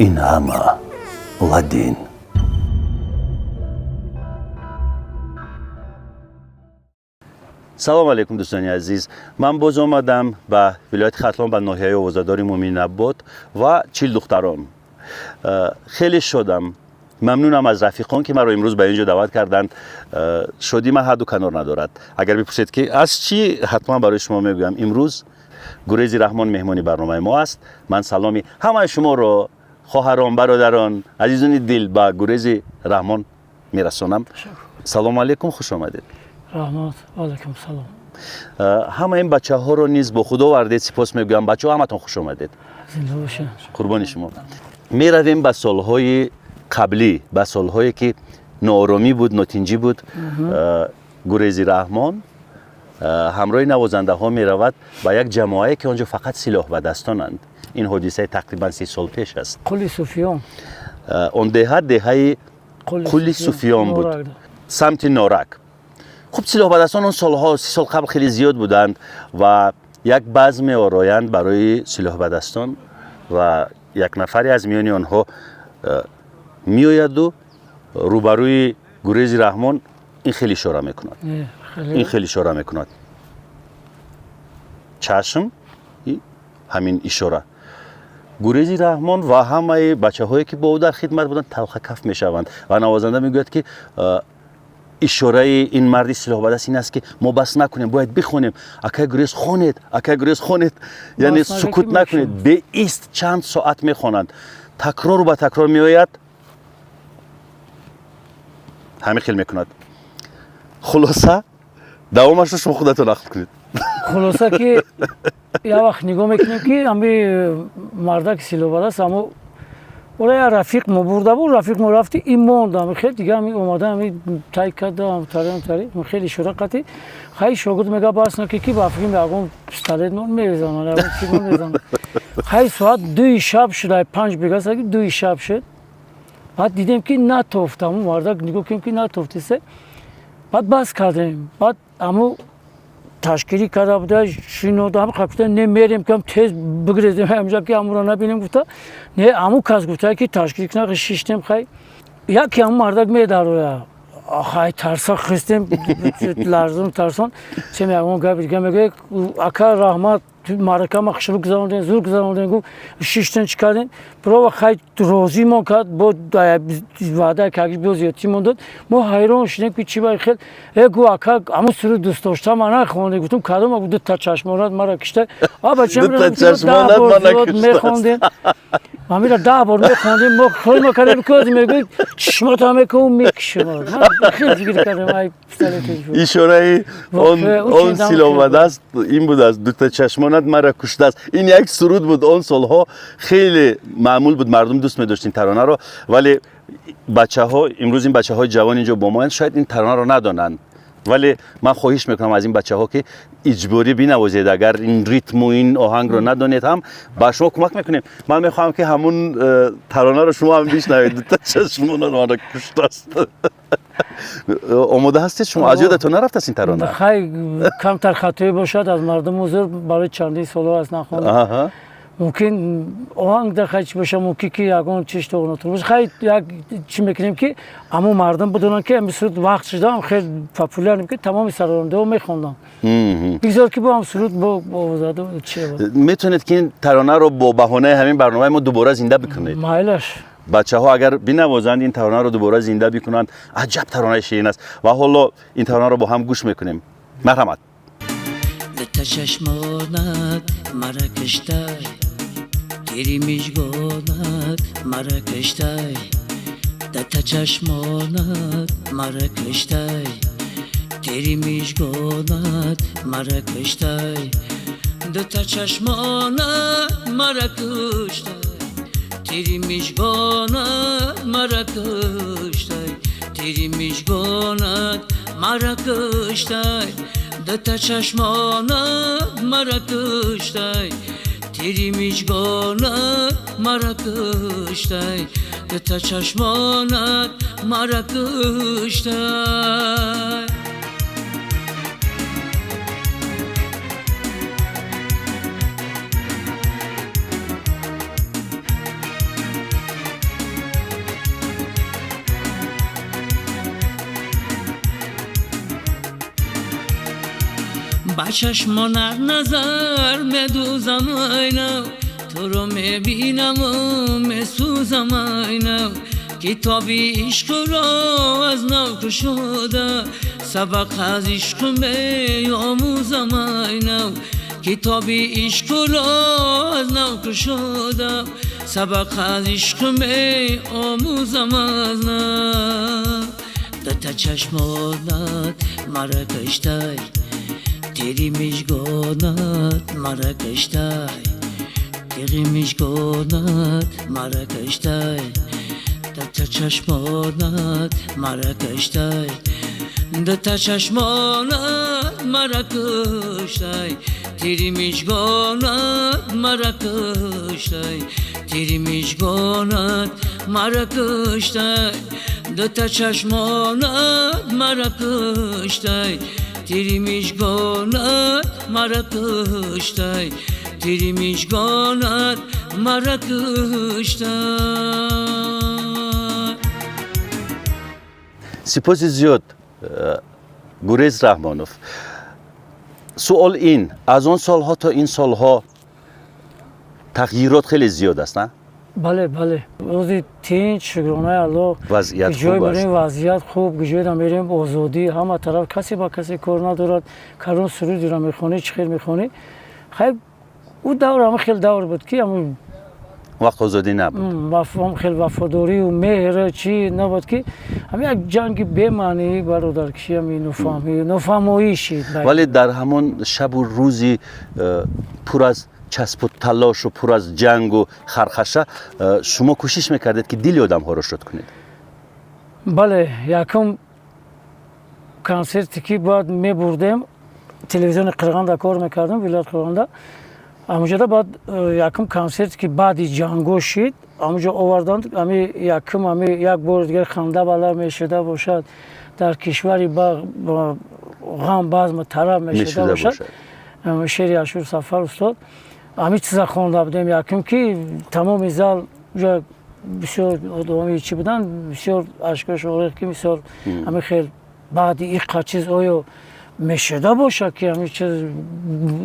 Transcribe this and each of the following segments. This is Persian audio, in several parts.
این همه ладин. سلام علیکم دوستان عزیز. من باز آمدم به ولایت ختلان به ناحیه آوازه‌داری مومن عباد و چیل دختران. خیلی شدم، ممنونم از رفیقان که مرا امروز به اینجا دعوت کردند. شادی من حد و کنار ندارد. اگر بپرسید که از چی، حتما برای شما میگم. امروز گورز رحمان مهمانی برنامه ما است. من سلامی همه شما را، خواهران، برادران، عزیزان دل، به گورز رحمان میرسانم. سلام علیکم، خوش آمدید. رحمت، علیکم سلام. همه این بچه ها رو نیز با خدا ورده سپاس میگویم. بچه ها همتون خوش آمدید. زنده باشین. قربان شما. می رویم به سالهای قبلی، به سالهایی که ناآرامی بود، ناتنجی بود. گورز رحمان همراه نوازنده ها می رود به یک جماعه که آنجا فقط سلاح به دستانند. این حادثه تقریبا 30 سال پیش است. قلی صوفیان. اون دهه قلی صوفیان بود، سمت نارک. خب سلاح به دستان اون سالها 30 سال قبل خیلی زیاد بودند و یک بزم آرایند برای سلاح به دستان و یک نفری از میان آنها میآید و روبروی گورز رحمان این خیلی اشاره میکند. این خیلی اشاره میکند. چشم، همین اشاره. گورز رحمان و همه بچه هایی که با او در خدمت بودند تلخ کف میشوند و نوازنده میگوید که اشاره این مردی سلاح به دست این است که ما بس نکنیم، باید بخونیم. اکا گورز خوانید، اکا گورز خوانید، یعنی سکوت نکنید. به ایست چند ساعت میخوانند، تکرار و به تکرار میآید، همین خیلی میکند. خلاصه دوامش رو شما خودتون نقل کنید. خلاصه که یه وقت نگاه میکنیم که همی مردک سلاح به دست، اما اولای رفیق ما برده بود، رفیق ما رفتی این موندم. خیلی دیگه همی اومده، همی تایی کردم، تاری خیلی شده قطعی. خیلی شاگرد میگه باز نکی که بافگیم یکم پستالت نون میریزم، یکم چی میریزم. خیلی ساعت 2 شب شده، 5 بیگاس که 2 شب شد. بعد دیدیم که نتوفتم، مردک نگاه کردیم که نتوفتیسه. بعد بس کردیم، بعد امو تشکیلی کرده بوده، شنوده هم خاکته نمیریم که هم تیز بگریزیم همجا که امو را نبینیم. گفته نه، امو کس گفته که تشکیلی کنه شیشتیم. خیلی یکی امو مردک میداره، خیلی ترسا خستیم، لرزون ترسان. چه میگم گفت میگه اکا رحمت مرکه ما خشلو گذاروندین، زور گذاروندین، گفت شیشتن چیکردین. برای خیلی راضی ما کرد، با وعده که اگه بیو زیادی موندد. ما حیران شدیم که چی باید خیلی. گو اکا همون سر دوست داشتم من نخوانده. گفتم کدام؟ گفت 2 تا چشمانت مرا کشته. بچه دو تا چشمانت مرا میخواندین. ما میره 10 بار میخواندیم. ما خیلی ما کردیم کردیم. میگوید چشمات همه که اون میکشه. ما خیلی فکر کردیم اشاره اون سلاح به دست این بود است، 2 تا چشمانت مرا کشته است. این یک سرود بود. اون سالها خیلی معمول بود، مردم دوست می داشتین ترانه رو. ولی بچه ها امروز، این بچه های جوان اینجا با ما شاید این ترانه رو ندانند. ولی من خواهش میکنم از این بچه ها که اجباری بنوازید. اگر این ریتم و این آهنگ رو ندانید هم با شما کمک میکنیم. من میخوام که همون ترانه رو شما هم بشنوید. 2 تا چشمانت مرا کشته است. آماده هستید شما؟ از یادتون نرفت است این ترانه؟ خیلی کمتر خطایی باشد از مردم حضور برای چندین سال از نخواندن. ممکن آهنگ در خیلی باشه، ممکن که یکان چیش تو نتون باشه. خیلی یک چی میکنیم که اما مردم بدونن که این سرود وقت شده هم خیلی پاپولار نمیکنه. تمام سرانده ها میخوندن. بگذار که با هم سرود با آوازاده چیه بود. میتونید که این ترانه رو با بهانه همین برنامه ما دوباره زنده بکنید. مایلش بچه ها اگر بنوازند این ترانه رو دوباره زنده بکنند، عجب ترانه شیرین است. و حالا این ترانه رو با هم گوش میکنیم. مرحمت. به چشمانت مرا کشتای، تیری میشگانت مرا کشتای. ده چشمانت مرا کشتای، تیری میشگانت مرا کشتای. 2 تا چشمانت مرا کشتای، تیری میشگانت مرا کشتای. تیری میشگانت مرا کشتای. 2 تا چشمانت مرا کشتای، تیری میشگانت مرا کشتای. 2 تا چشمانت مرا کشتای. با چشمانت نظر میدوزم اینو تو رو میبینم و میسوزم اینو کتابی عشق را از نو شده سبق از عشق میآموزم اینو کتابی عشق را از نو شده سبق از عشق میآموزم از نو دتا چشمانت مرا کشتای تیری مژگانت مرا کشتای تیری مژگانت مرا کشتای دتا چشمانت مرا کشتای دتا چشمانت مرا کشتای تیری مژگانت مرا کشتای تیری مژگانت مرا کشتای دتا چشمانت مرا کشتای تیری مژگانت مرا کشتای تیری مژگانت مرا کشتای. سپاس زیاد گورز رحمانوف. سوال این از اون سالها تا این سالها تغییرات خیلی زیاد است نه؟ بله بله روزی تینچ شکرانه الله وضعیت جای خوب است. بریم وضعیت خوب گجای میریم آزادی همه طرف کسی با کسی کار ندارد کارون سرودی را میخونی چی خیر میخونی خیلی او دور هم خیلی دور بود که همون وقت آزادی نبود. هم خیلی وفاداری و مهر چی نبود که همین یک جنگ بمانی برادر کشی همین نفهمی شید. ولی در همون شب و روزی پر از چسب و تلاش و پر از جنگ و خرخشه شما کوشش میکردید که دل آدم ها رو شاد کنید. بله یکم کنسرتی که بعد میبردیم تلویزیون قرغنده کار میکردم ولایت قرغنده همونجا بعد یکم کنسرتی که بعدی جنگو شد همونجا آوردند همی یکم همی یک بار دیگر خنده بالا میشده باشد در کشوری با غم بزم طرب میشده باشد شعری اشور سفر استاد همی چیزا خوانده بودیم یکم که تمام زال بسیار آدمی چی بودن بسیار اشکاش آقای که بسیار همی خیلی بعدی این چیز آیا میشده باشه که همین چیز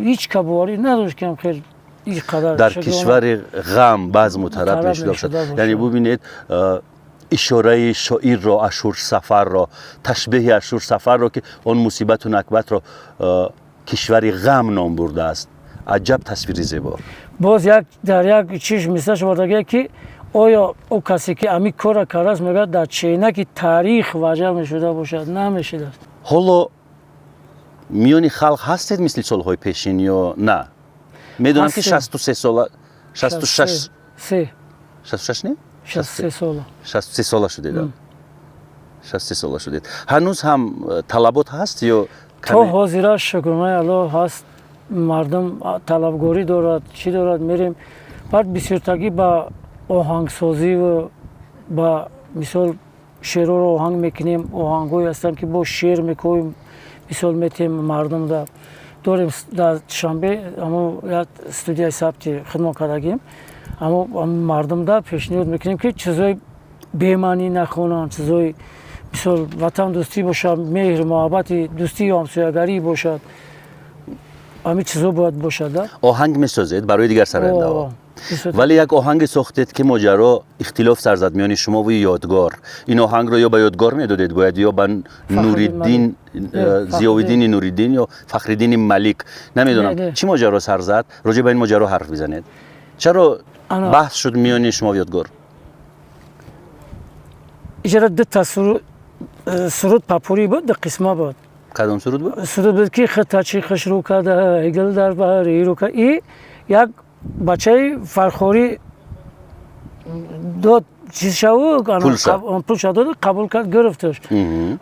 هیچ کبواری نداشت که هم خیلی این قدر در کشور غم بزم و طرب میشده باشد. یعنی ببینید اشاره شاعر را اشور سفر را تشبیه اشور سفر را که اون مصیبت و نکبت را کشور غم نام برده است. عجب تصویری زیبا. باز یک در یک چیز مثلش وردگه که آیا او کسی که امی کار کرده است میگه در چینک تاریخ وجه میشده باشد نمیشده است. حالا میانی خلق هستید مثل سالهای پیشین یا نه؟ میدونم که 63 ساله 66 نیم؟ 63 ساله 63 ساله شدید. 63 ساله شدید. هنوز هم طلبات هست یا تا حاضر شکرانه الله هست مردم طلبگاری دارد چی دارد میریم بعد بسیارتگی با آهنگسازی و با مثال شعر رو آهنگ میکنیم آهنگایی هستن که با شعر میکنیم مثال میتیم مردم دا داریم در شنبه اما یک استودیوی ثبت خدمت کردیم اما مردم دا پیشنهاد میکنیم که چیزای بی‌معنی نخونن چیزای مثال وطن دوستی باشد مهر محبت دوستی همسایگری باشد همین چیزا باید باشد. آهنگ میسازید برای دیگر سرنده ها ولی یک آهنگ ساختید که ماجرا اختلاف سر زد میان شما و یادگار این آهنگ رو یا به یادگار میدادید باید یا به نوریدین ضیاءالدین نوریدین یا فخرالدین ملک نمیدونم چی ماجرا سر زد راجع به این ماجرا حرف بزنید چرا بحث شد میان شما و یادگار اجرا دو تا سرود پاپوری بود دو قسمه بود کدام سرود بود سرود بود که خطا چی خش رو کرده ایگل در بحری رو کرد این یک بچه فرخوری داد چیز شو پول شد قبول کرد گرفتش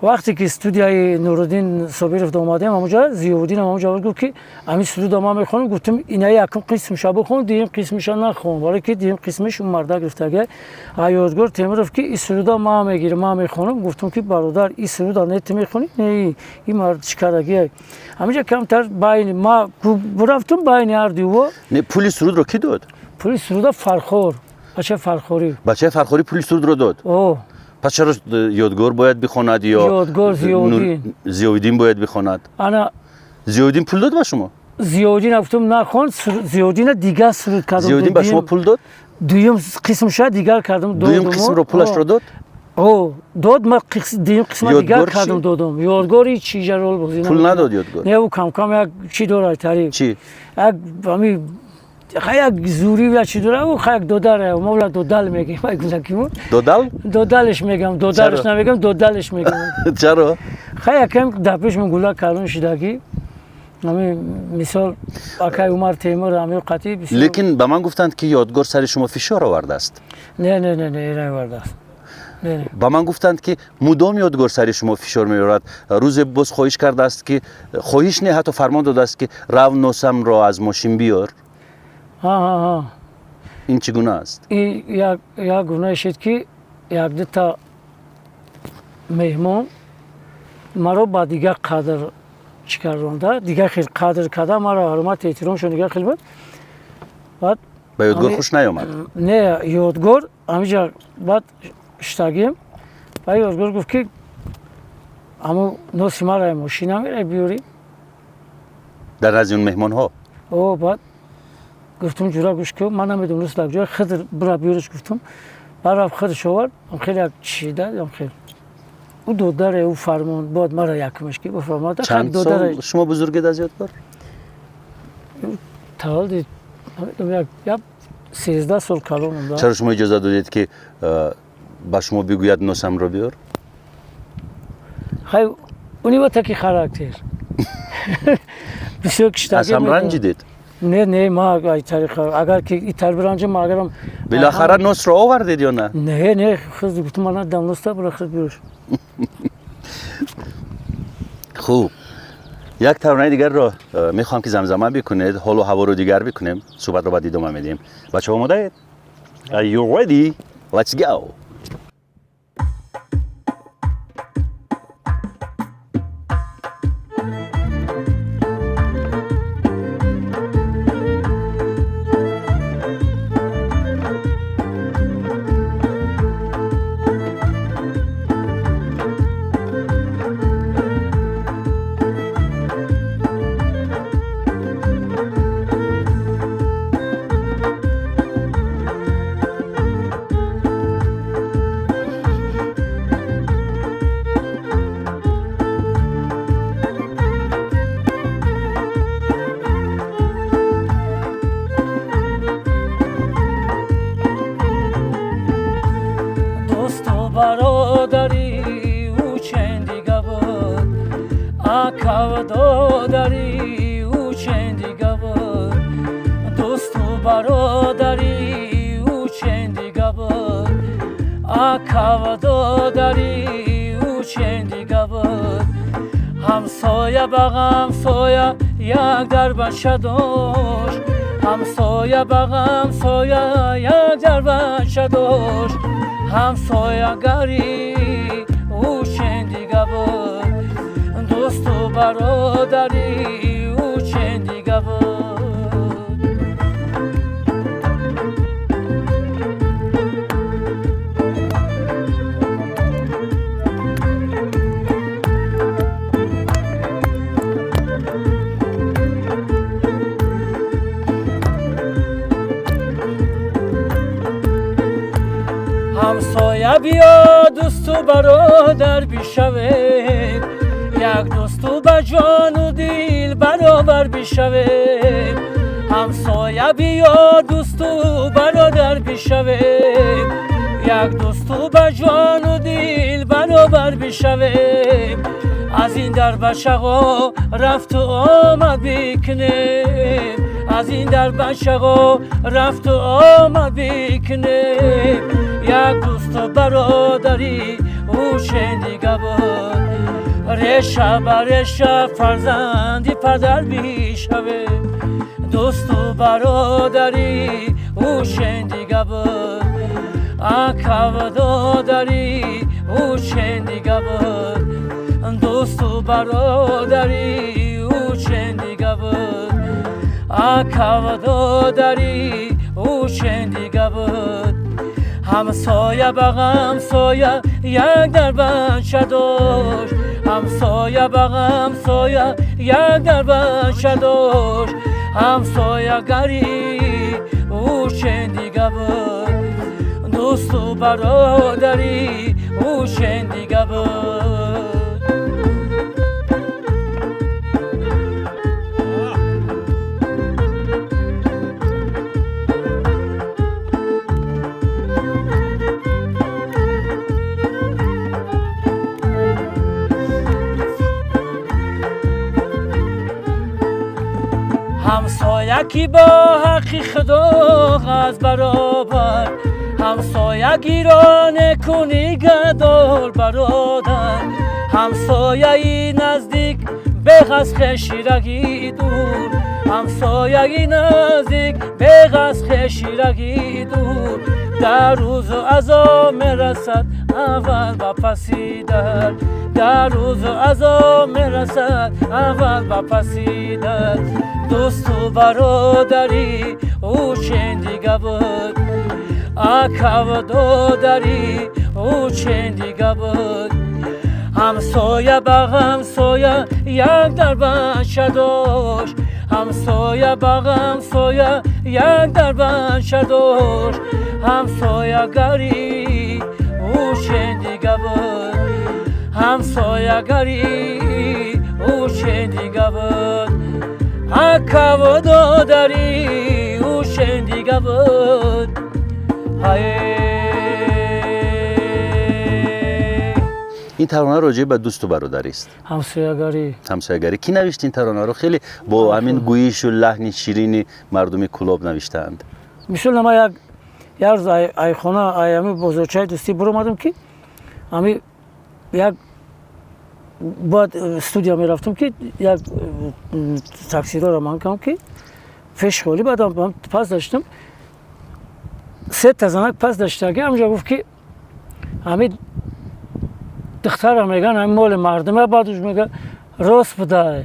وقتی که استودیوی نورالدین صابرف اومدیم اونجا ضیاءالدین اونجا گفت که همین سرود ما میخونیم گفتم اینا یکم قسم شو بخون دیم قسمش نخون ولی که دیم قسمش اون مردا گرفته یادگار تیمورف که این سرود ما میگیرم ما میخونم گفتم که برادر این سرود نت میخونی نه این مرد چیکارگی همینجا کمتر بین ما رفتم بین هر دیو نه پول سرود رو کی داد پول سرود فرخور بچه فرخوری پول سرود رو داد. پس چرا یادگار باید بخواند یا یادگار ضیاءالدین باید بخواند؟ انا زیودین پول داد به شما؟ زیودین گفتم نخوان، زیودین دیگه سرود کردم. زیودین به شما پول داد؟ دویم قسم شد دیگر کردم. دویم قسم رو پولش رو داد؟ داد من دویم قسم دیگر کردم دادم. یادگاری چی جرول بازی نمی‌کنم. پول نداد یادگار؟ نه او کم کم یک چی داره تاری. چی؟ یک همی خیلی زوری و چی داره او خیلی دوداره. ما ولی دودال میگیم. باید گفتم کیمون؟ دودال؟ دودالش میگم. دودالش نمیگم. دودالش میگم. چرا؟ خیلی کم دپش من گولا کردم شدگی. همی مثال آقای عمر تیمور همی قطعی بسیار. لیکن به من گفتند که یادگار سر شما فشار آورده است. نه آورده است. با من گفتند که مدام یادگار سر شما فشار می‌آورد. روز باز خواهش کرده است که خواهش نه حتی فرمان داده است که رو نوسم را از ماشین بیار. این چگونه است؟ این یک گناه شد که یک دو تا مهمان مرا با دیگه قدر چیکار رونده دیگه خیلی قدر کرده مرا حرمت احترامشون دیگه خیلی بود. بعد به یادگار خوش نیامد. نه یادگار همینجا بعد اشتاگیم و یادگار گفت که اما نوسی مرا ماشین هم بیاری در نزد اون مهمان ها. بعد گفتم جورا گوش که من نمیدونست لگجای خدر برا بیارش گفتم برا خدش آورد هم خیلی یک چی داد هم خیلی او دوداره او فرمان بعد مرا یکمش که بفرماد چند سال شما بزرگید از یادگار؟ تال دید یک 13 سال کلانم داد. چرا شما اجازه دادید که با شما بگوید نوسم را بیار؟ خیلی اونی با تکی خراکتر بسیار کشتاگی از هم رنجیدید؟ نه ما ای طریقه اگر که این طرف رنج ما اگرم بالاخره نوس را آوردید یا نه؟ نه خود گفتم من ندم نوسته بالاخره بیارش. خوب یک ترانه دیگر رو میخوام که زمزمه بکنید حال و هوا رو دیگر بکنیم صحبت رو بعد ادامه میدیم. بچه ها آماده اید؟ Are you ready? Let's go! همسایه به همسایه یک در بچه داشت همسایه به همسایه یک در بچه داشت همسایه گری او چند دیگه بود دوست و برادری او چند دیگه بود. همسایه بیا دوست و برادر بشوید یک دوست و به جان و دل برابر بشوید همسایه بیا دوست و برادر بشوید یک دوست و به جان و دل برابر بشوید از این در بچه‌ها رفت و آمد بکنیم از این در بچه‌ها رفت و آمد بکنیم یک دوست و برادری او شنیگه بود ریشه بر ریشه فرزندی پدر بیشوه دوست و برادری او شنیگه بود اکا و دادری او شنیگه بود دوست و برادری او شنیگه بود اکا و دادری او شنیگه بود همسایه به همسایه یک در بنشه داشت همسایه به همسایه یک در بنشه داشت همسایه گری او چند دیگه بود دوست و برادری او چند دیگه بود همسایه کی با حق خدا از برابر همسایه گیران کنی گدار برادر همسایه نزدیک به از خشیرگی دور همسایه نزدیک به از خشیرگی دور در روز عزا میرسد اول و پسی در روز عزا میرسد اول و پسی دوست و برادری او چند دیگه بود اکا و دادری او چند دیگه بود همسایه به همسایه یک در بنشه داشت همسایه به همسایه یک در بنشه داشت همسایه گری او چند دیگه بود همسایه گری او چند دیگه بود اکا و دادری او چند دیگه بود این ترانه راجع به دوست و برادری است همسایه‌گری کی نوشت این ترانه رو خیلی با همین گویش و لحن شیرین مردمی کلاب نوشتند میشل ما یک روز ای خونه ای امی بزرگچای دوستی برو اومدم که امی یک بعد استودیو می رفتم که یک تاکسی رو من کردم که فش خولی بعدم پس داشتم سه تا زنک پس داشته که همونجا گفت که همین دخترم میگن همین مال مردمه بعدش میگه راست بوده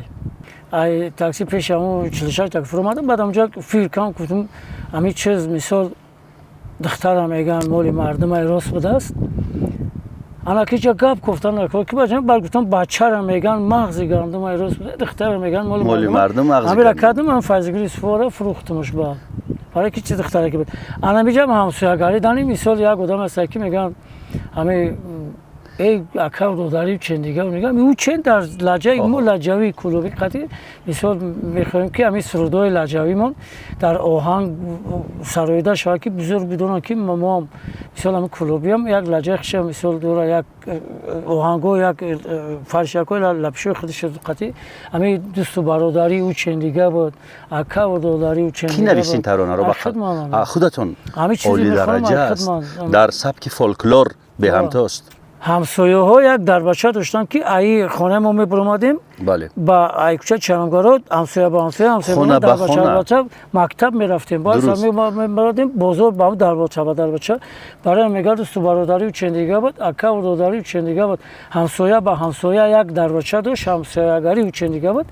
ای تاکسی پیش همون 46 تاکسی فرو اومدم بعد همونجا فکر کردم گفتم همین چیز مثال دخترم میگن مال مردمه راست بوده است انا که چه گپ گفتن که بچه‌ها بعد گفتم بچه‌رم میگن مغز گندم راست بوده دخترم میگن مال مردم مغز همین رکادم من فایزگری سفاره فروختمش با برای کی چه دختره که بود انا میگم همسایه‌گری دانی مثال یک آدم است که میگن همین ای اکاو رو داری چند دیگه میگم او چند در لهجه مو لهجوی کلوبی قطعی مثال میخوایم که همین سرودای لهجویمون در آهنگ سرایده شاید که بزرگ بدونن که ما مثال همین کلوبی هم یک لهجه خشه مثال دوره یک آهنگو یک فرشکوی لبشوی خودش قطعی همین دوست و برادری او چند دیگه بود اکاو رو داری او چند کی نوشت این ترانه رو خودتون عالی درجه در سبک فولکلور به همتاست همسایه ها یک دربچه داشتن که ای خانه ما میبرمادیم بله با ای کوچه چرمگارات همسایه با همسایه خانه با خانه مکتب میرفتیم باز میبرادیم بزرگ با دربچه برای میگه دوست و برادری و چندیگه بود اکا و دادری و چندیگه بود همسایه با همسایه یک دربچه داشت همسایه‌گری و چندیگه بود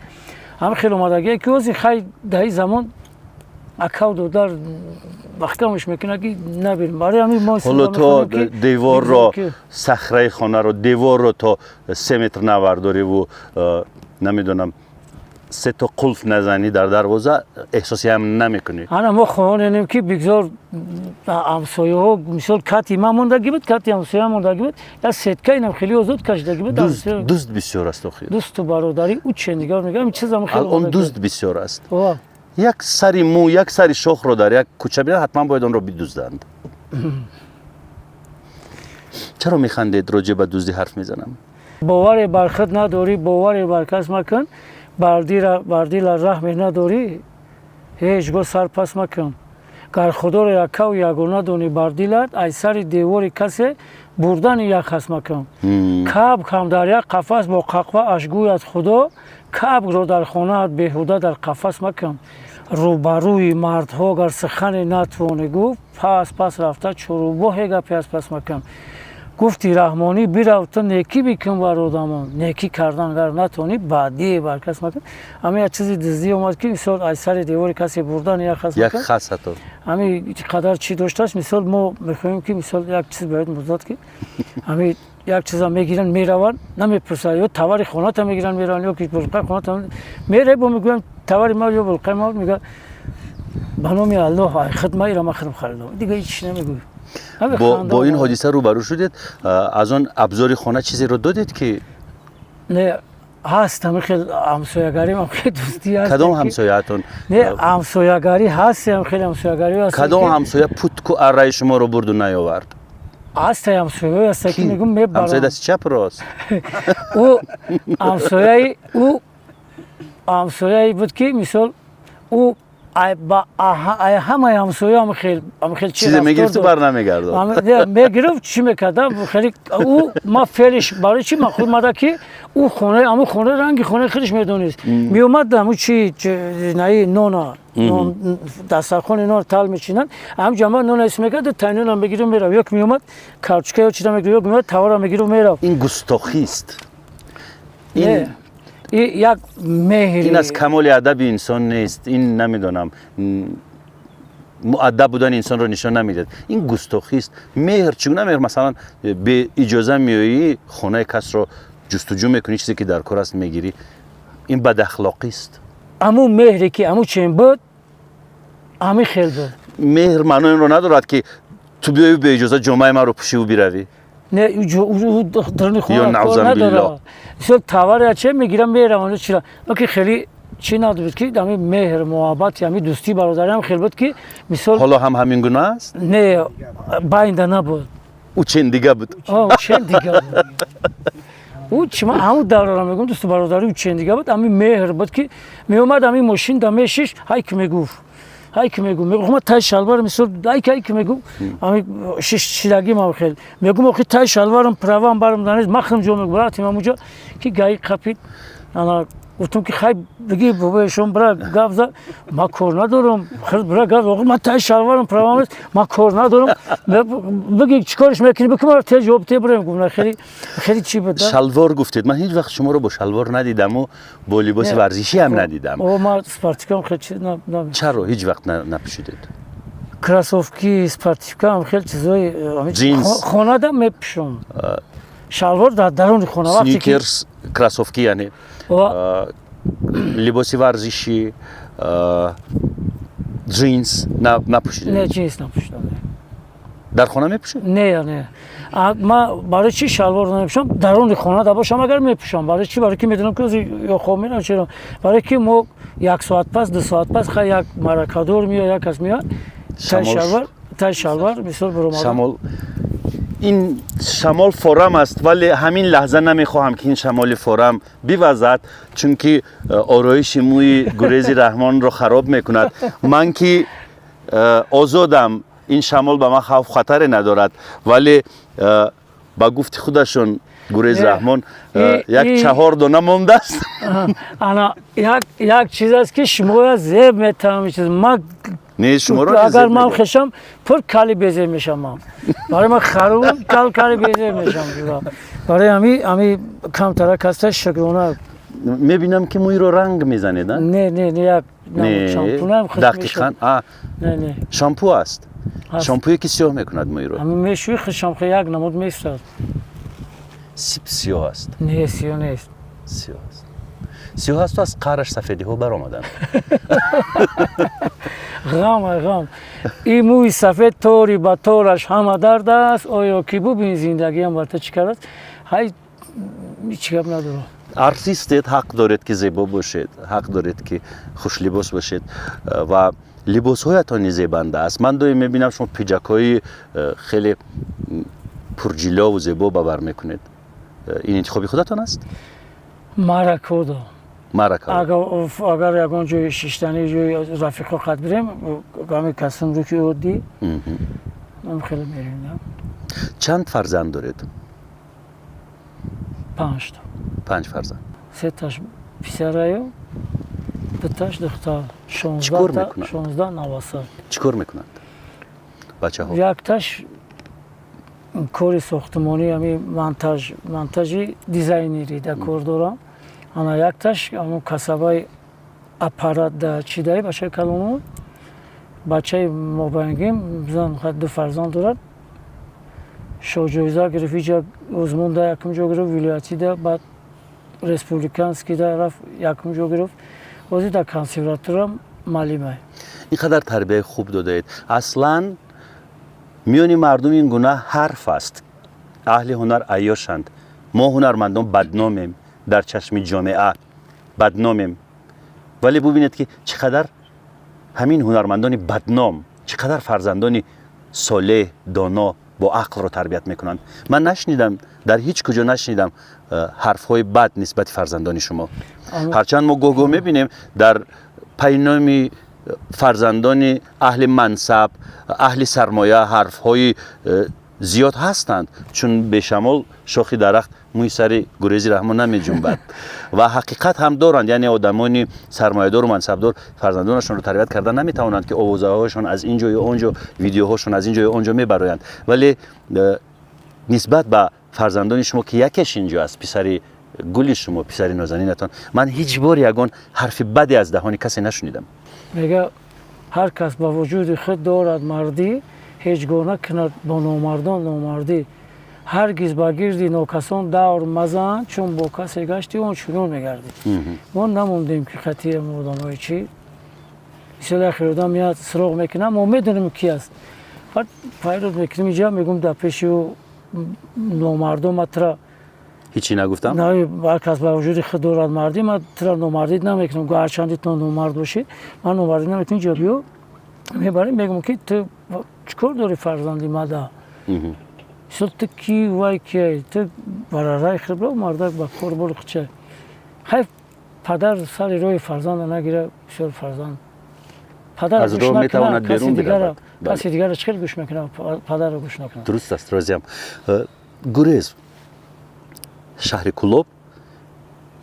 هم خیلی اومدگی که وزی خیلی دهی زمان اکا و دادر وقتمش میکنه که نبینیم برای همین ما حالا تو دیوار رو صخره خانه رو دیوار رو تا 3 متر نورداری و نمیدونم 3 تا قلف نزنی در دروازه احساسی هم نمیکنی انا ما خواهانیم که بگذار همسایه ها مثال کتی ما موندگی بود کتی همسایه موندگی بود یا سدکه اینم خیلی آزاد کشیدگی بود دوست بسیار است آخه دوست و برادری او چندیگار میگم این چیزا خیلی اون دوست بسیار است یک سری مو یک سری شخ رو در یک کوچه بیاد حتما باید اون رو بدزدند چرا میخندید راجع به دزدی حرف میزنم باور بر خود نداری باور بر کس مکن بردی را رحم نداری هیچ گاه سر پس مکن گر خدا را یکا و یگانه دانی بر دلت ای سر دیوار کسی بردن یک خس مکن کبک هم در یک قفس با قهوه اشگوی از خدا کبک را در خانه بیهوده در قفس مکن روبروی مردها گر سخن نتوانی گفت پس رفته چروبا هیگه پس مکن گفتی رحمانی بیرو تو نیکی بکن بر آدمان نیکی کردن گر نتونی بعدی بر کس مکن همین یک چیزی دزدی اومد که مثال از سر دیواری کسی بردن یک خاص یک خاص تو همین قدر چی داشتش مثال ما میخوایم که مثال یک چیز باید مزاد که همین یک چیزا میگیرن میرون نمیپرسن یا تواری خونه تا میگیرن میرن یا که بلقه خونه تا میره با میگم تواری ما یا بلقه ما میگه بنامی الله خدمت را ما خدمت خریدم دیگه هیچ نمیگویم با این حادثه روبرو شدید از آن ابزار خانه چیزی رو دادید که نه هست هم خیلی همسایگاری هم خیلی دوستی هست کدام همسایه‌تون نه همسایگاری هست هم خیلی همسایگاری هست کدام همسایه پوتکو ارای شما رو برد و نیاورد هست همسایگاری هست که میگم میبرم همسایه دست چپ راست او همسایه بود که مثال او همه همسایه هم خیلی چیزی میگرفت و بر نمیگرد میگرفت چی میکردم خیلی او ما فعلش برای چی من خود مده که او خونه اما خونه رنگی خونه خیلیش میدونست میومد همون چی نه نونا دسترخوان اینا رو تل میچینن هم جمع نون اسم میکرد تنون هم بگیره میره یک میومد کارچکه یا چیزا میگیره یک میومد توار هم میگیره میره این گستاخی است یک مهری این از کمال ادب انسان نیست این نمیدونم مؤدب بودن انسان رو نشان نمیداد این گستاخی است مهر چگونه مهر مثلا به اجازه میایی خونه کس رو جستجو میکنی چیزی که در کار است میگیری این بد اخلاقی است امو مهری که امو چین بود امی خیل بود مهر معنی این رو ندارد که تو بیایی به اجازه جمعه ما رو پوشی و بیروی نه او درنی خونه یا نعوذ بالله مثلا توار چه میگیرم میرم اون چرا که خیلی چی نداشت که دمی مهر محبت یعنی دوستی برادری هم خیلی بود که مثال حالا هم همین گونه است نه باینده نبود او چند دیگه بود او چند دیگه بود او چما همون دوره را میگم دوست برادری او چند دیگه بود همین مهر بود که میومد همین ماشین دمشش هایی که میگفت هایی که میگم ما تای شلوار مثل هایی که میگم همین شیلگی ما خیلی میگم آخه تای شلوارم پروام برام دانست مخم جو میگم برای تیم اونجا که گاهی کپید انا گفتم که خیلی بگی بابایشون برای گفت ما کار ندارم خیلی برای گفت ما تای شلوارم پروام است ما کار ندارم بگی چیکارش میکنی بکنم تا جواب تی برام گفتم خیلی چی بود شلوار گفتید من هیچ وقت شما رو با شلوار ندیدم و با لباس ورزشی هم ندیدم او ما اسپارتیکام خیلی چیز چرا هیچ وقت نپوشیدید کراسوفکی اسپارتیکام خیلی چیزای جینز خانه دم میپوشم شلوار در درون خانه وقتی سنیکرز کراسوفکی یعنی لباس ورزشی جینز نپوشیدید نه جینز نپوشیدم در خانه میپوشید نه ما برای چی شلوار نمیپوشم درون خانه دا باشم اگر میپوشم برای چی برای که میدونم که یا خواب میرم چرا برای که ما یک ساعت پس دو ساعت پس خیلی یک مرکادور میاد یک کس میاد تای شلوار مثل برام این شمال فورم است ولی همین لحظه نمیخواهم که این شمال فورم بیوزد چون که آرایش موی گریز رحمان رو خراب میکند من که آزادم این شمال به من خوف خطر ندارد ولی با گفت خودشون گریز رحمان یک 4 دانه مانده است انا یک چیز است که شما زیب میتونم چیز ما نه شما رو اگر من خشم پر کالی بیزه میشم برای من خروم کالی بیزه میشم برای همی کم ترک هستش شکرونه میبینم که موی رو رنگ میزنید نه شامپو هم خشم میشم نه شامپو است شامپویی که سیاه میکند موی رو همین میشوی خشم خیلی یک نمود میستاد سیاه است نه سیاه نیست سیاه است سیاه است و از قرش سفیدی ها بر آمدن غم این موی سفید طوری با طورش همه درد است آیا کی ببین زندگی هم برای چی کرد های هیچ گپ نداره ارتیستید حق دارید که زیبا باشید حق دارید که خوش لباس باشید و لباس هایتان زیبنده است من دوی میبینم شما پیجک‌های خیلی پرجلا و زیبا بر میکنید این انتخابی خودتان است مارکودا اگر یکان جوی شیشتنی جوی رفیقا قد بریم گامی کسیم رو که اودی من خیلی میریم چند فرزند دارید؟ 5 تا 5 فرزند 3 تاش پسرایو 2 تاش دختر 16 نواسا چیکار میکنند بچه ها؟ یک تاش кори сохтмонӣ ҳамин монтажи дизайнерӣ да кор дорам. Ана якташ ҳамун касабаи аппарат да чӣ даи бачаи калону бачаи мобайнгим зан ду фарзанд дорад. Шоҳҷоиза гирифт, иҷа озмун да якум ҷо гирифт, вилоятӣ да баъд республиканский да рафт якум ҷо гирифт. ҳозир дар консерватория маълимае. ин қадар тарбияи хуб додаед. Аслан миёни мардум ин гуна ҳарф аст. аҳли ҳунар айёшанд. мо ҳунармандон бадномем, дар чашми ҷомеа бадномем. вале бубинед ки чӣ қадар ҳамин ҳунармандони бадном, чӣ қадар фарзандони солеҳ, доно, бо ақлро тарбият мекунанд. ман нашнидам, дар ҳеҷ куҷо нашнидам ҳарфҳои бад нисбати фарзандони шумо. ҳарчанд мо гоҳ-гоҳ мебинем дар пайноми фарзандони аҳли мансаб, аҳли сармоя ҳарфҳои зиёд ҳастанд, чун бешамол шохи дарахт мӯи сари гурези раҳмон намеҷунбад. ва ҳақиқат ҳам доранд, яъне одамони сармоядору мансабдор фарзандонашонро тарбият карда наметавонанд ки овозаҳояшон аз ин ҷою он ҷо, видеоҳошон аз ин ҷою он ҷо мебароянд. вале нисбат ба фарзандони шумо ки якеш ин ҷо аст, писари гули шумо, писари нозанинатон, ман ҳеҷ бор ягон ҳарфи баде аз даҳони касе нашунидам. мега ҳар кас ба вуҷуди худ дорад мардӣ, ҳеҷ гоҳ накунад бо номардон номардӣ. ҳаргиз ба гирди нокасон давр мазан, чун бо касе гашти он чунон мегардӣ. мо намондем ки қатъи мо одамои чӣ мисоли ахир одам меяд суроғ мекунад, мо медонем ки аст, баъд пайрод мекунем инҷа мегӯм дар пеши ӯ номардон матра ҳичи нагуфтам. ҳар кас ба вуҷуди худ дорад мардӣ, ман тра номардӣ намекунам. ҳарчанди то номард бошӣ, ман номардӣ намекунам. ҷо биё мебарем, мегӯм ки ту чӣ кор дорӣ фарзанди мада? мисол ту ки вай кияй, ту барараи хибро мардак ба кор боли хуча. хайф падар сари роҳи фарзанда нагира, бисёр фарзанд падар аз роҳ метавонад берун биравад. каси дигарро чӣ хел гӯш мекунад, падарро гӯш накунад. дуруст аст, розиам. гурез, шаҳри кулоб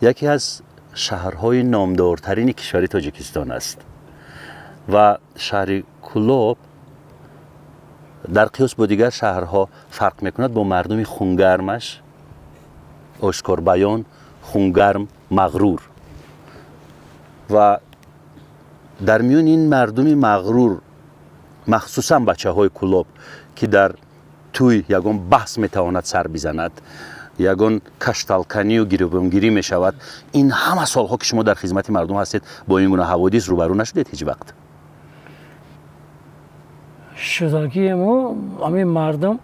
яке аз шаҳрҳои номдортарини кишвари тоҷикистон аст ва шаҳри кулоб дар қиёс бо дигар шаҳрҳо фарқ мекунад бо мардуми хунгармаш, ошкорбаён, хунгарм, мағрур. ва дар миёни ин мардуми мағрур, махсусан бачаҳои кулоб ки дар тӯй ягон баҳс метавонад сар бизанад, ягон кашталканию гирёбонгирӣ мешавад, ин ҳама солҳо ки шумо дар хизмати мардум ҳастед, бо ин гуна ҳаводис рӯбарӯ нашудед ҳеҷ вақт? шудагии мо ҳамин мардум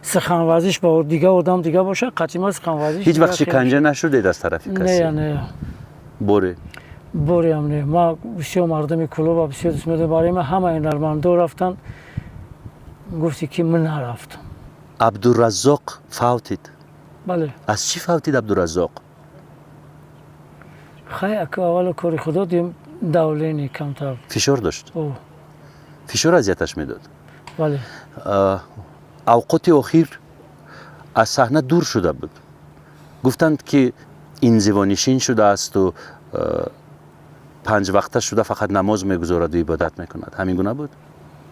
суханварзиш ба дигар одам дигар бошад, қатъи ма суханварзиш ҳеҷ вақт шиканҷа нашудед аз тарафи касе? не боре борем не. ма бисёр мардуми кулоба бисёр дӯст медорам, барои ман ҳама ҳунармандон рафтанд, гуфти ки ман нарафтам. абдураззоқ фавтид? бале. аз чӣ фавтид абдураззоқ? хай ака аввало кори худо дим давлени камтар. фишор дошт? фишор азияташ медод? бале. авқоти охир аз саҳна дур шуда буд. гуфтанд ки инзивонишин шудаасту панҷвақта шуда фақат намоз мегузораду ибодат мекунад. ҳамин гуна буд?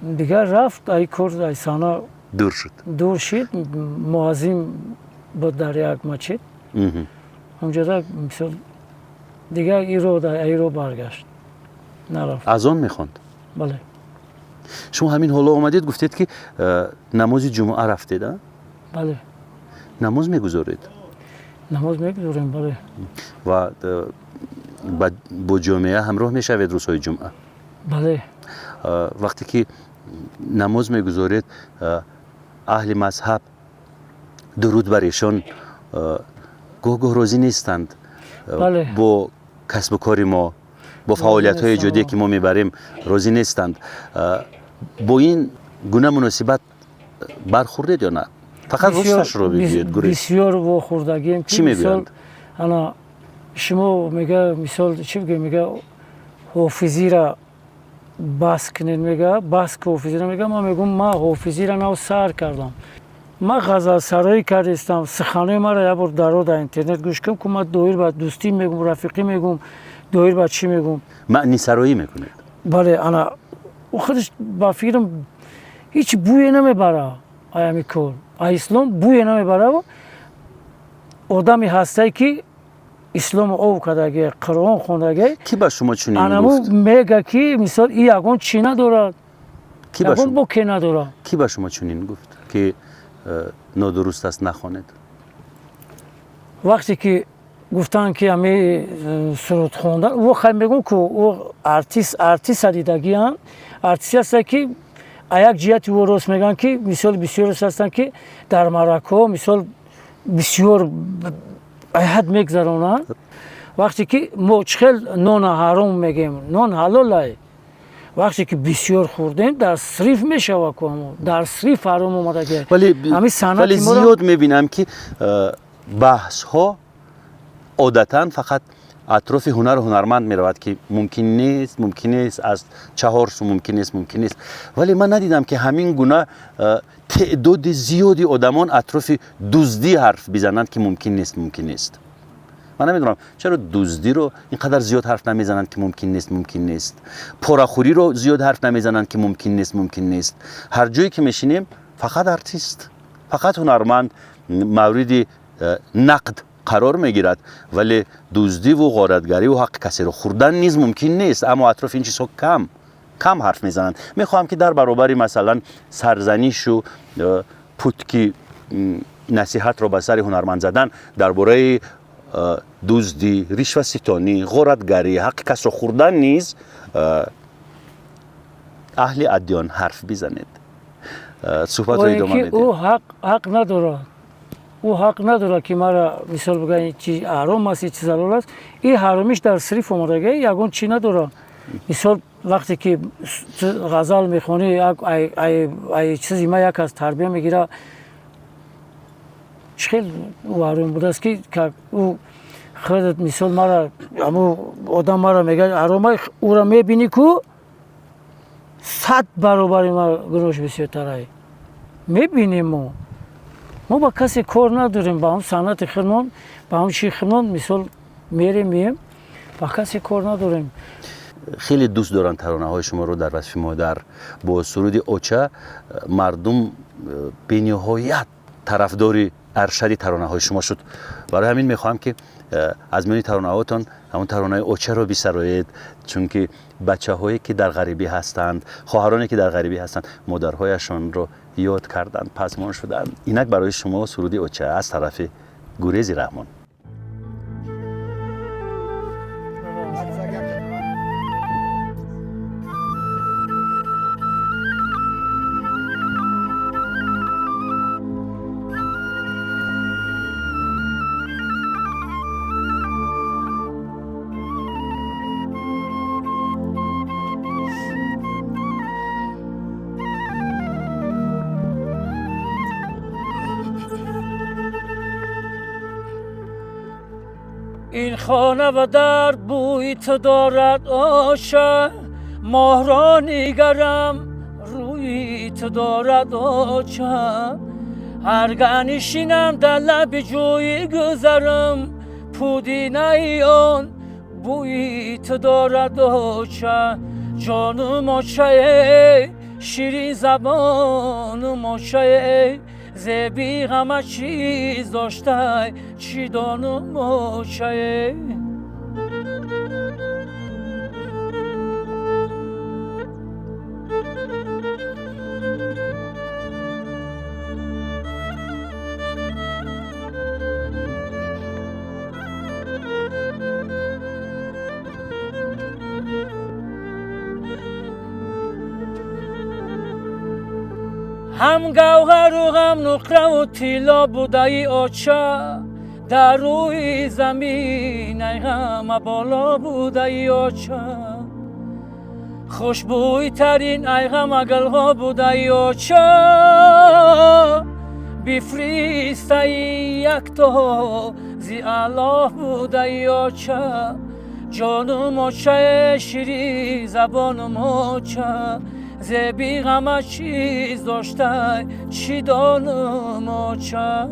дигар рафт ай кор ай саҳна дур шид, муаззин буд дар як масҷид. ҳамҷода мисол дигар иро баргашт, нарафт. азон мехонд? бале. шумо ҳамин ҳоло омадед гуфтед ки намози ҷумъа рафтед? бале. намоз мегузоред? намоз мегузорем, бале. ва бо ҷомеа ҳамроҳ мешавед рӯзҳои ҷумъа? бале. вақте ки намоз мегузоред, аҳли мазҳаб дуруд бар ешон гоҳ-гоҳ розӣ нестанд бо касбу кори мо, бо фаъолиятҳои эҷодие ки мо мебарем розӣ нестанд. бо ин гуна муносибат бархӯрдед ё на? фақат росташро бигӯед. гурез, бисёр вохӯрдагием. чӣ мегӯянд? ана шумо мега мисол чӣ бигӯем, мега ҳофизира бас кунед, мега бас ки ҳофизира, мега ман мегӯм ман ҳофизира нав сар кардам. ман ғазалсароӣ кардистам, суханои маро як бор даро дар интернет гӯш кардам ки ман доир ба дӯстӣ мегӯм, рафиқӣ мегӯм, доир ба чӣ мегӯм. маънисароӣ мекунед? бале. ана худш ба фикрам ҳеҷ бӯе намебара ҳамин кор. ислом буе намебарад. Одами ҳастае ки ислом ов кадаге, Қуръон хондаге, ки ба шумо чунин анаму гуфт? мега ки мисол и ягон чӣ надорад, ки ба ягон шумо боке надорад. ки ба шумо чунин гуфт ки нодуруст аст нахонед? вақте ки гуфтанд ки ами суруд хондан, хай мегӯм ки артист дидагиам, артисти ҳастанд ки як ҷиҳати ӯ рост мегӯянд ки мисол бисёр ҳастанд ки дар маъракаҳо мисол бисёр ҳад мегзаронанд. вақте ки мо чӣ хел нона ҳаром мегӯем, нон ҳалолай. вақте ки бисёр хӯрдем дар сриф мешавад, дар сриф ҳаром омадаги. вале зиёд мебинам ки баҳсҳо одатан фақат атрофи ҳунару ҳунарманд меравад ки мумкин нест аз 4 су мумкин нест. вале ман надидам ки ҳамин гуна теъдоди зиёди одамон атрофи дуздӣ ҳарф бизананд ки мумкин нест. ман намедонам чаро дуздиро ин қадар зиёд ҳарф намезананд ки мумкин нест. порахӯриро зиёд ҳарф намезананд ки мумкин нест. ҳар ҷое ки мешинем фақат артист, фақат ҳунарманд мавриди нақд қарор мегирад, вале дуздиву ғоратгариву ҳаққи касеро хӯрдан низ мумкин нест. аммо атрофи ин чизҳо кам ҳарф мезананд. мехоҳам ки дар баробари масалан сарзанишу путки насиҳатро ба сари ҳунарманд задан дар бораи дуздӣ, ришваситонӣ, ғоратгарӣ, ҳаққи касро хӯрдан низ аҳли аддиён ҳарф бизанед. суҳбатро идома медиҳед. ӯ ҳақ надорад ки мара мисол бигӯяд чи ҳаром аст, чи залол аст. ин ҳаромиш дар сриф омадаги ягон чӣ надорад. мисол вақте ки ғазал мехонӣ, чизи ма як аз тарбия мегира, чӣ хел ҳаром будааст ки ӯ худат мисол мара одам мара мегӯяд ҳаромай, ӯро мебинӣ ку 100 баробари ма гуноҳш бисёртарай. мебинем мо ба касе кор надорем, ба он санъати худмон, ба он чии худмон мисол мерем мием, ба касе кор надорем. хеле дӯст доранд таронаҳои шуморо. дар васфи модар бо суруди оча мардум бениҳоят тарафдори аршади таронаҳои шумо шуд. барои ҳамин мехоҳам ки аз миёни таронаҳоятон ҳамон таронаи очаро бисароед, чунки бачаҳое ки дар ғарибӣ ҳастанд, хоҳароне ки дар ғарибӣ ҳастанд, модарҳояшонро ёд карданд, пазмон шуданд. инак барои шумо суруди оча аз тарафи гурези раҳмон. این خانه و در بوی تو دارد آشه، ماه را نگرم روی تو دارد آشه. هرگاه نشینم در لب جوی گذرم، پودینه آن بوی تو دارد آشه. جانم آشه شیرین زبانم آشه، زبی همه چیز داشته چی دانم آشه. هم گوهر و هم نقره و طلا بوده ای آچه، در روی زمین ای همه بالا بوده ای آچه. خوشبوی ترین ای همه گلها بوده ای آچه، بفریسته ای یک تا زی الله بوده ای آچه. جانم آچه شیری زبانم آچه، زبی همه چیز داشته چی دانم آچه.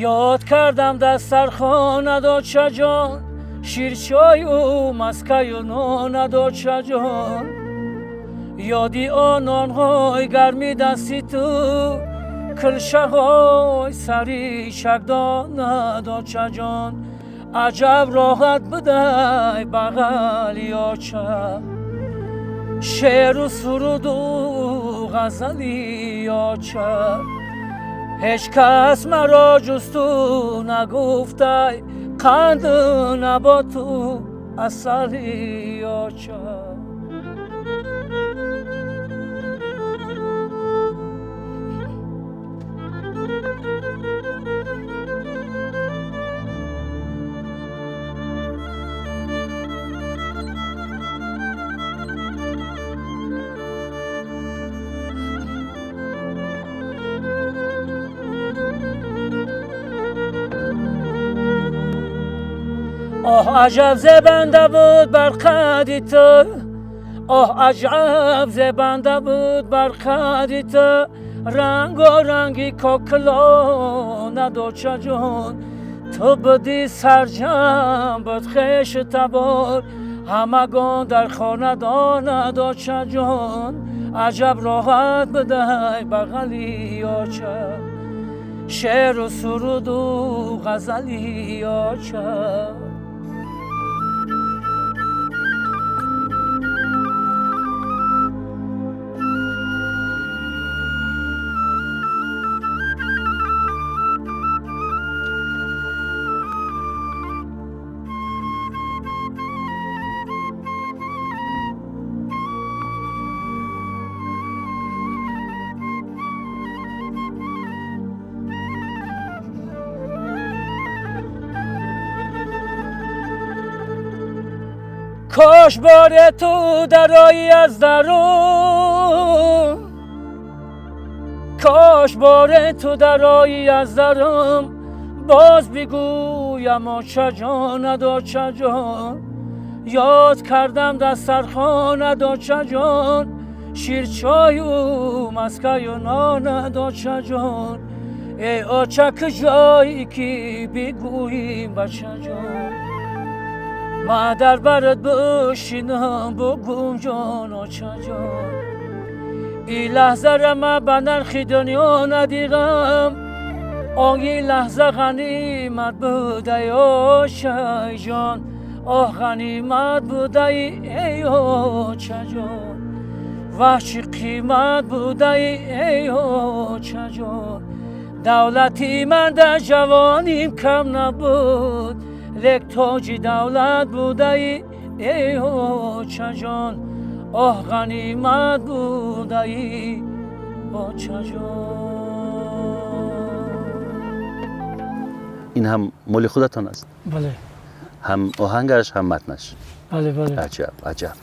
یاد کردم دسترخوان نداد جان، شیرچای و مسکه و نان نداد جان. یادی آنهای گرمی دستی تو، کلشه های سری شکدان نداد جان. عجب راحت بدای بغل یا چه، شعر و سرود و غزلی یا چه. هیچ کس مرا جز تو نگفته، قند نبات و عسلی یا چه. آه عجب زبنده بود بر قدی تو، آه عجب زبنده بود بر قدی تو. رنگ و رنگی کوکلا نداد جان، تو بودی سرجم بود خیش تبار. همگان در خانه نداد جان، عجب راحت بدهی بغلی یا چه. شعر و سرود و غزلی یا چه. کاش بار تو درایی از درم، کاش بار تو درایی از درم. باز بگویم چه جان نداد چه جان. یاد کردم دسترخوان نداد چه جان، شیرچای و مسکه و نان نداد چه جان. ای آچک جایی که بگوییم بچه جان، ما در برت بشینم بگم جان آچه جان. این لحظه را ما بنرخی دنیا ندیدم، آنی لحظه غنیمت بوده یا چه جان. آه غنیمت بوده ای آچه جان، وحشی قیمت بوده ای آچه جان. دولتی من در جوانیم کم نبود، لک تاج دولت بوده ای آچه جان. آه غنیمت بوده ای آچه جان. این هم مال خودتان است؟ بله. هم آهنگش هم متنش؟ بله بله. عجب عجب.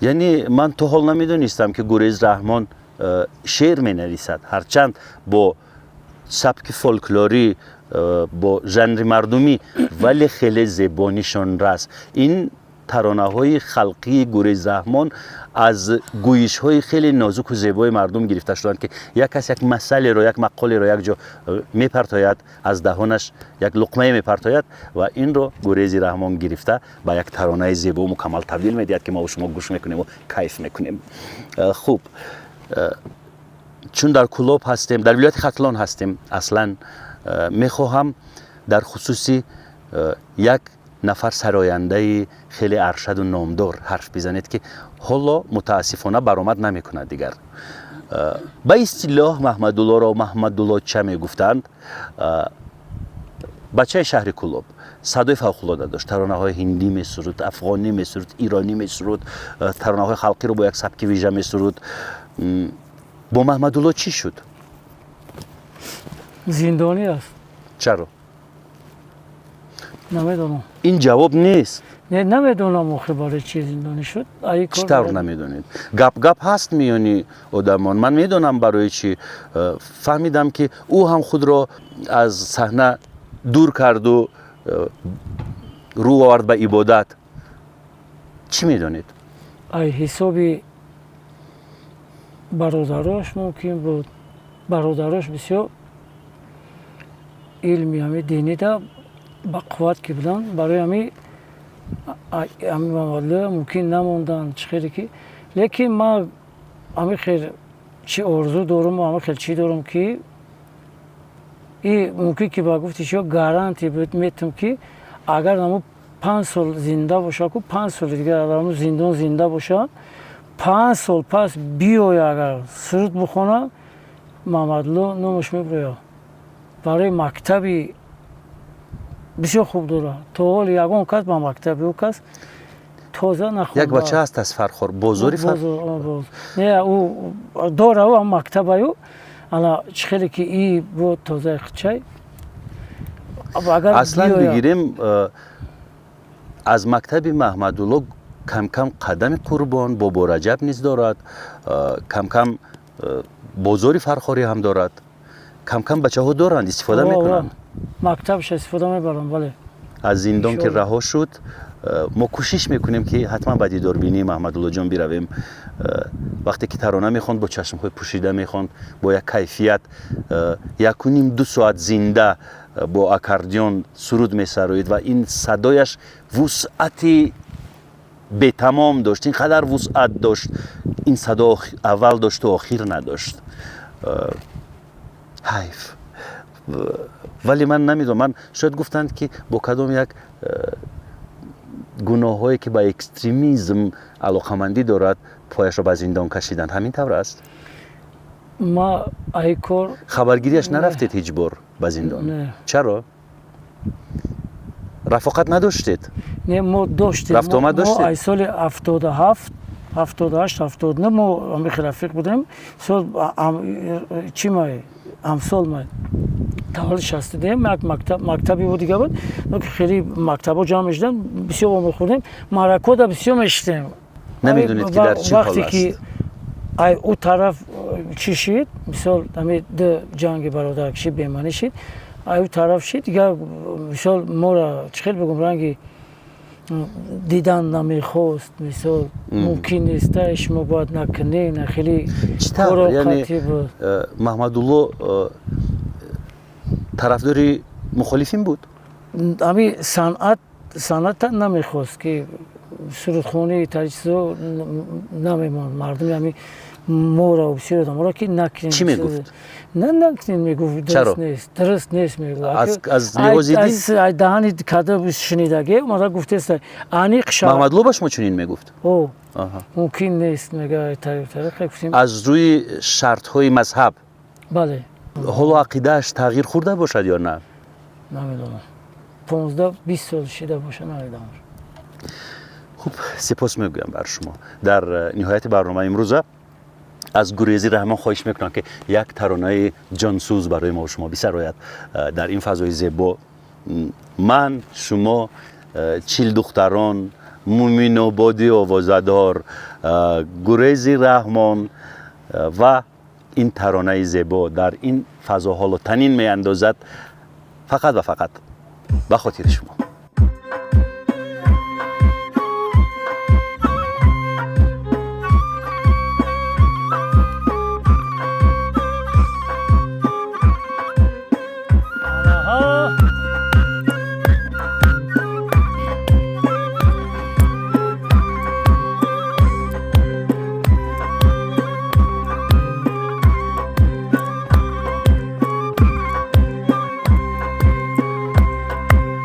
یعنی من تو حال نمیدونستم که گورز رحمان شعر می نویسد، هرچند با سبک فولکلوری با ژنر مردمی، ولی خیلی زبانیشان راست. این ترانه های خلقی گورز رحمان از گویش های خیلی نازک و زیبای مردم گرفته شدند که یک کس یک مسئله رو، یک مقاله رو یک جا میپرتاید، از دهانش یک لقمه میپرتاید و این رو گورز رحمان گرفته با یک ترانه زیبا و مکمل تبدیل میدهد که ما و شما گوش میکنیم و کیف میکنیم. خوب، چون در کلوب هستیم، در ولایت ختلان هستیم، اصلا میخواهم در خصوصی یک نفر سراینده خیلی ارشد و نامدار حرف بزنید که حالا متاسفانه برآمد نمیکنه دیگر. به اصطلاح محمدالله را محمدالله چه میگفتند. بچه شهر کلوب صدای فوق‌العاده داشت، ترانه های هندی میسرود، افغانی میسرود، ایرانی میسرود، ترانه های خلقی رو با یک سبک ویژه میسرود. با محمدالله چی شد؟ زندانی است. چرا؟ نمیدونم. این جواب نیست. نه نمیدونم آخه برای چی زندانی شد. چطور نمیدونید؟ گپ هست میانی آدمان. من میدونم برای چی. فهمیدم که او هم خود را از صحنه دور کرد و رو آورد به عبادت. چی میدونید؟ ای حسابی برادراش ممکن بود. برادراش بسیار علمی همی دینی دا با قوت که بودن برای همی مواد ممکن نموندن چه خیلی که لیکن ما همی خیلی چی آرزو دارم و همی خیلی چی دارم که این ممکن که با گفتی شو گارانتی میتونم که اگر نمو 5 سال زنده باشه که 5 سال دیگه اگر زندان زنده باشه 5 سال پس بیای اگر سرود بخونه محمدلو نامش میبره برای مکتبی بسیار خوب داره تا حال یگان کس با مکتبی او کس تازه نخونده یک بچه هست از فرخور بزرگی نه او داره او هم مکتب او انا چخیلی که ای بود تازه خچای اصلا بگیریم از مکتب محمدلو کم کم قدم قربان بابا رجب نیز دارد کم کم بزرگ فرخوری هم دارد کم کم بچه ها دارند استفاده میکنن مکتبش استفاده میبرن بله از زندان که رها شد ما کوشش میکنیم که حتما به دیداربینی محمدلو جان برویم وقتی که ترانه میخوند با چشم‌های پوشیده میخوند با یک کیفیت 1.5-2 ساعت زنده با اکاردیون سرود میسرایید و این صدایش وسعتی به تمام داشت اینقدر وسعت داشت این صدا اول داشت و آخر نداشت حیف ولی من نمیدونم من شاید گفتند که با کدام یک گناهایی که با اکستریمیزم علاقمندی دارد پایش را به زندان کشیدند همین طور است ما ایکور خبرگیریش نرفتید هیچ بار به زندان نه چرا رفاقت نداشتید نه ما داشتیم رفت آمد داشتید ما ای سال 77 78 79 ما هم رفیق بودیم سال چی مای امسال مای تولد 62 یک مکتبی بود دیگه بود که خیلی مکتبا جمع میشدن بسیار با میخوردیم مرکو دا بسیار میشتیم نمیدونید که در چی حال است وقتی که ای او طرف چی شید مثال همین دو جنگ برادرکشی بیمانی شید ای او طرف شید دیگه مثال ما را چخیل بگم رنگی دیدن نمیخواست مثال ممکن نیستش ما باید نکنین خیلی یعنی محمدلو طرفداری مخالفین بود همین صنعت نمیخواست که سرودخوانی تاریخو نمیمان مردم همین ما را بسیار ما را که نکنین چی میگفت نه نکنین میگفت درست نیست میگفت از نوازیدین از دهانی کده شنیدگی ما گفته است انیق شب محمدلو باش ما چنین میگفت او ممکن نیست میگه طریق از روی شرط های مذهب بله حالا عقیدهش تغییر خورده باشد یا نه نمیدونم 15-20 سال شده باشه نمیدونم خوب سپاس میگویم بر شما در نهایت برنامه امروز از گریزی رحمان خواهش میکنم که یک ترانه جانسوز برای ما و شما بسراید در این فضای زیبا من شما 40 دختران مومین آبادی آوازدار گریزی رحمان و این ترانه زیبا در این فضا حال و تنین می اندازد فقط و فقط به خاطر شما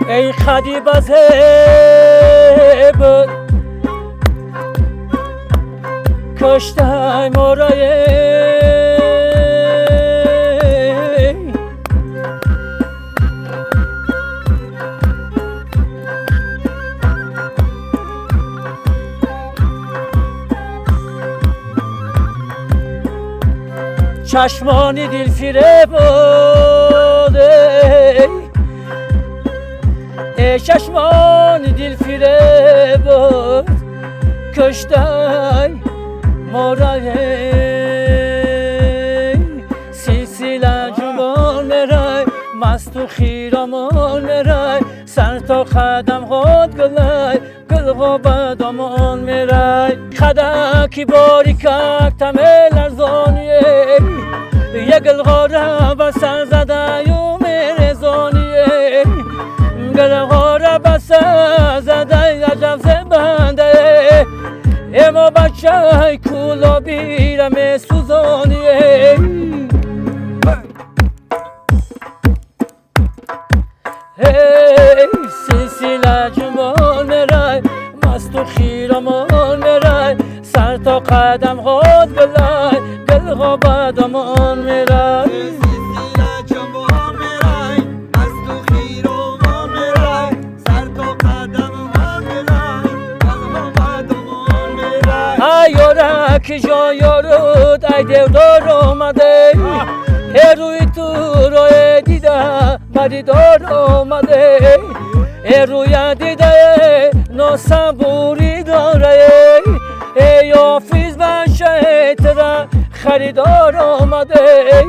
ای خدیب از هبت کشته مرای چشمانی دل فریبنده چشمان دل فریبد کشته مرای سلسله جوان میرای مست و خیرامان میرای سر تا قدم خود گلای گل به دامان میرای خدکی باریکک تمه لرزانیه یک گل غاره و سر زده یو میرزانی می سوزانی سلسله جمان میرای مست و خیرمان میرای سر تا قدم خود بلای گل غابدمان میرای سلسله جمان میرای مست و خیرمان میرای سر تا قدم خود بلای گل غابدمان میرای ای یارک جا یارود ای دیودار آمده ای روی تو روی دیده مریدار آمده ای روی دیده ناسبوری داره ای حافظ بشه ترا خریدار آمده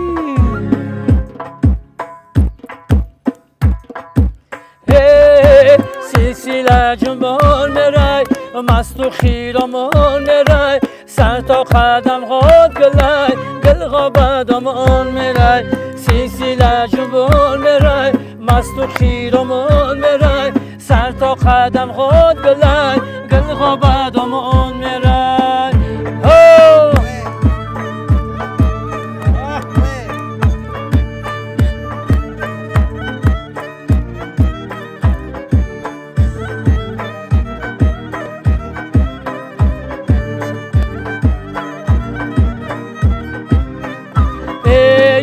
سلسله جنبان میرای مست و خیرمان میرای سر تا قدم خود گلای گل غابدمان میرای سلسله جنبان میرای مست و خیرمان میرای سر تا قدم خود گلای گل غابدمان میرای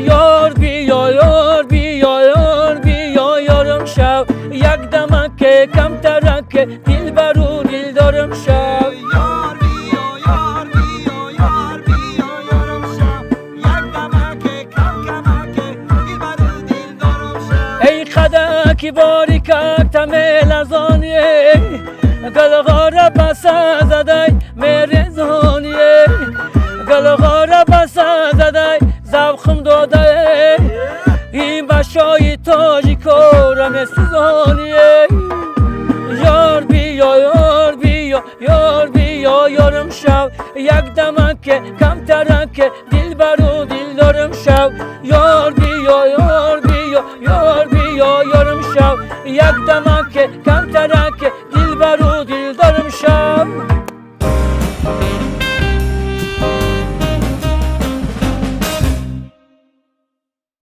یار بیا یار بیا یار بیا یارم شو یک دمک کم ترک دل برو دل دارم شو یار بیا یار بیا یار بیا یارم شو یک دمک کم کمک دل برو دل دارم شو ای خدکی باری که تمیل از آنیه گلغاره بس زدای میره زانیه گلغاره بس زدای زبخم داده این بشای تاجی کارم سوزانیه یار بیا یار بیا یار بیا یارم شو یک دمک کم ترک دل برو دل دارم شو یار بیا یار بیا یار بیا یارم شو یک دمک کم ترک دل برو دل دارم شو